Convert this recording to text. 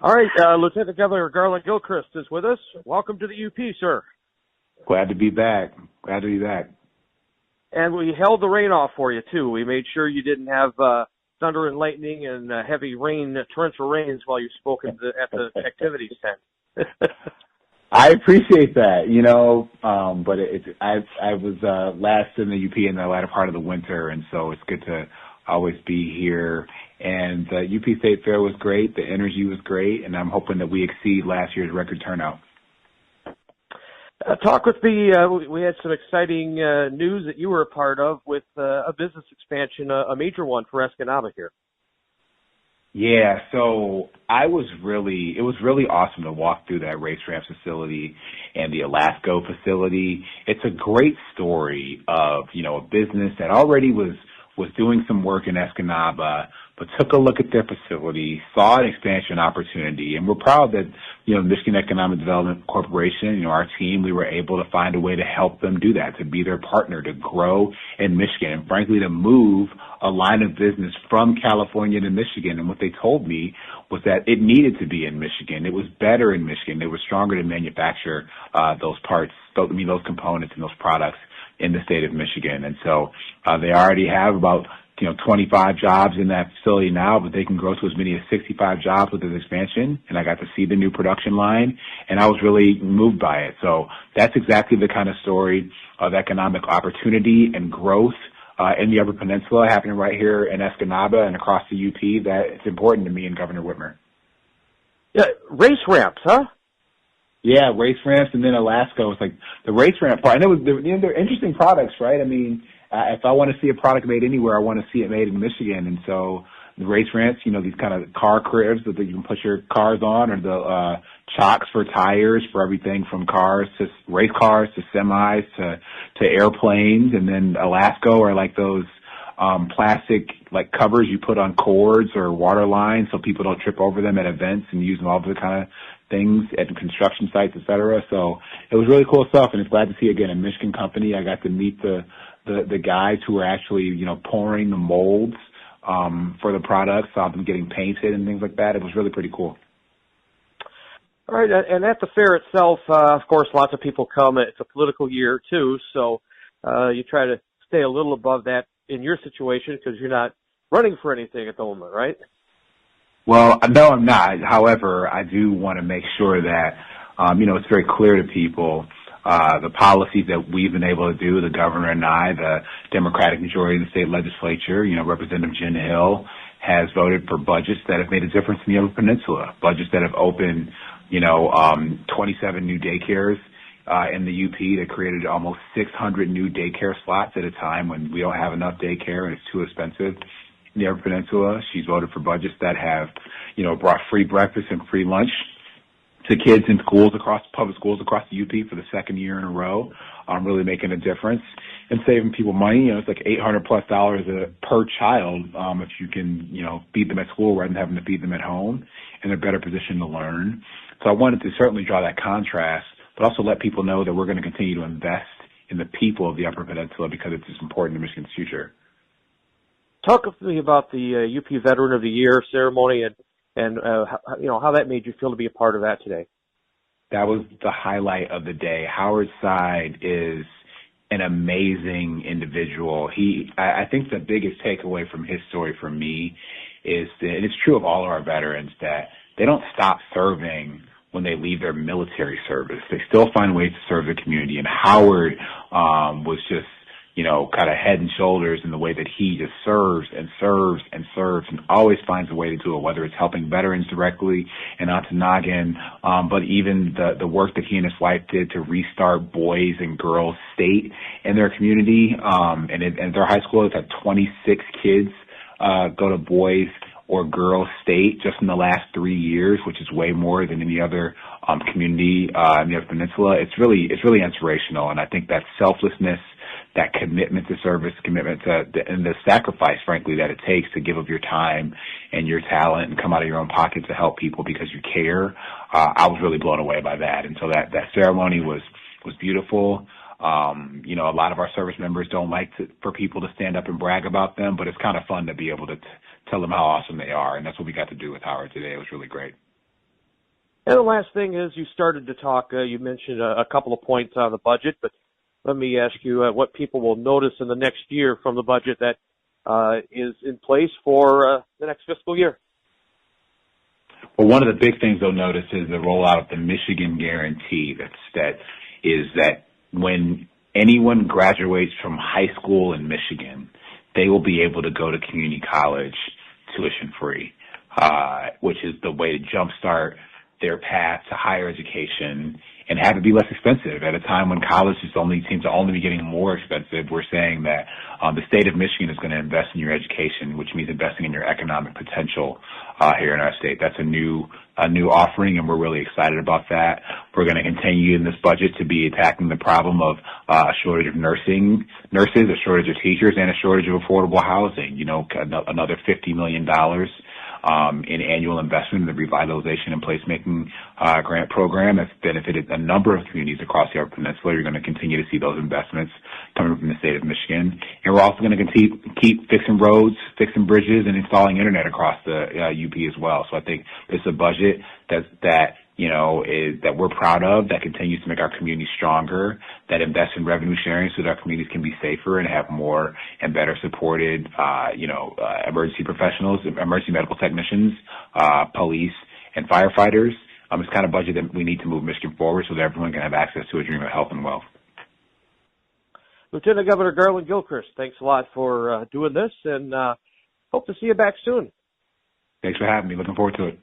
All right, Lieutenant Governor Garlin Gilchrist is with us. Welcome to the UP, sir. Glad to be back. And we held the rain off for you, too. We made sure you didn't have thunder and lightning and heavy rain, torrential rains while you spoke at the activities tent. I appreciate that, but I was last in the UP in the latter part of the winter, and so it's good to always be here. And the UP State Fair was great. The energy was great, and I'm hoping that we exceed last year's record turnout. Talk with me. We had some exciting news that you were a part of with a business expansion, a major one for Escanaba here. Yeah, so it was really awesome to walk through that race ramp facility and the Alasco facility. It's a great story of, a business that already was doing some work in Escanaba, but took a look at their facility, saw an expansion opportunity, and we're proud that, Michigan Economic Development Corporation, our team, we were able to find a way to help them do that, to be their partner, to grow in Michigan, and frankly, to move a line of business from California to Michigan. And what they told me was that it needed to be in Michigan. It was better in Michigan. They were stronger to manufacture those parts, those components and those products in the state of Michigan. And so they already have about 25 jobs in that facility now, but they can grow to as many as 65 jobs with this expansion. And I got to see the new production line, and I was really moved by it. So that's exactly the kind of story of economic opportunity and growth in the Upper Peninsula happening right here in Escanaba and across the UP that it's important to me and Governor Whitmer. Yeah, race ramps, huh? Yeah, race ramps, and then Alasco was like the race ramp part. And they're interesting products, right? I mean, if I want to see a product made anywhere, I want to see it made in Michigan. And so the race ramps, these kind of car cribs that you can put your cars on, or the chocks for tires for everything from cars to race cars to semis to airplanes. And then Alasco are like those plastic like covers you put on cords or water lines so people don't trip over them at events, and use them all the kind of things at construction sites, et cetera. So it was really cool stuff, and it's glad to see again a Michigan company. I got to meet the guys who were actually, pouring the molds for the products, saw them getting painted and things like that. It was really pretty cool. All right, and at the fair itself, of course, lots of people come. It's a political year, too, so you try to stay a little above that in your situation because you're not running for anything at the moment, right? Well, no, I'm not. However, I do want to make sure that, it's very clear to people the policies that we've been able to do, the governor and I, the Democratic majority of the state legislature, Representative Jen Hill has voted for budgets that have made a difference in the Upper Peninsula, budgets that have opened, 27 new daycares in the UP that created almost 600 new daycare slots at a time when we don't have enough daycare and it's too expensive in the Upper Peninsula. She's voted for budgets that have, brought free breakfast and free lunch to kids in public schools across the UP for the second year in a row, really making a difference and saving people money. It's like $800+ per child if you can, feed them at school rather than having to feed them at home, and they're better positioned to learn. So I wanted to certainly draw that contrast, but also let people know that we're going to continue to invest in the people of the Upper Peninsula because it's important to Michigan's future. Talk to me about the UP Veteran of the Year ceremony and how that made you feel to be a part of that today. That was the highlight of the day. Howard Side is an amazing individual. I think the biggest takeaway from his story for me is that, and it's true of all of our veterans, that they don't stop serving when they leave their military service. They still find ways to serve the community. And Howard was just, kind of head and shoulders in the way that he just serves and serves and serves and always finds a way to do it, whether it's helping veterans directly in Ontonagon, but even the work that he and his wife did to restart Boys and Girls State in their community. And their high school has had 26 kids go to Boys or Girls State just in the last 3 years, which is way more than any other community in the Upper Peninsula. It's really inspirational, and I think that selflessness, that commitment to service, commitment to and the sacrifice, frankly, that it takes to give of your time and your talent and come out of your own pocket to help people because you care. I was really blown away by that, and so that ceremony was beautiful. A lot of our service members don't like for people to stand up and brag about them, but it's kind of fun to be able to tell them how awesome they are, and that's what we got to do with Howard today. It was really great. And the last thing is you started to talk, you mentioned a couple of points on the budget, but let me ask you what people will notice in the next year from the budget that is in place for the next fiscal year. Well, one of the big things they'll notice is the rollout of the Michigan Guarantee. That when anyone graduates from high school in Michigan, they will be able to go to community college tuition free, which is the way to jumpstart their path to higher education and have it be less expensive. At a time when college seems to only be getting more expensive, we're saying that the state of Michigan is going to invest in your education, which means investing in your economic potential here in our state. That's a new offering, and we're really excited about that. We're going to continue in this budget to be attacking the problem of a shortage of nurses, a shortage of teachers, and a shortage of affordable housing. Another $50 million in annual investment in the revitalization and placemaking grant program that's benefited a number of communities across the Upper Peninsula. You're going to continue to see those investments coming from the state of Michigan. And we're also going to keep fixing roads, fixing bridges, and installing internet across the UP as well. So I think it's a budget that we're proud of, that continues to make our communities stronger, that invests in revenue sharing so that our communities can be safer and have more and better supported, emergency professionals, emergency medical technicians, police, and firefighters. It's the kind of budget that we need to move Michigan forward so that everyone can have access to a dream of health and wealth. Lieutenant Governor Garlin Gilchrist, thanks a lot for doing this, and hope to see you back soon. Thanks for having me. Looking forward to it.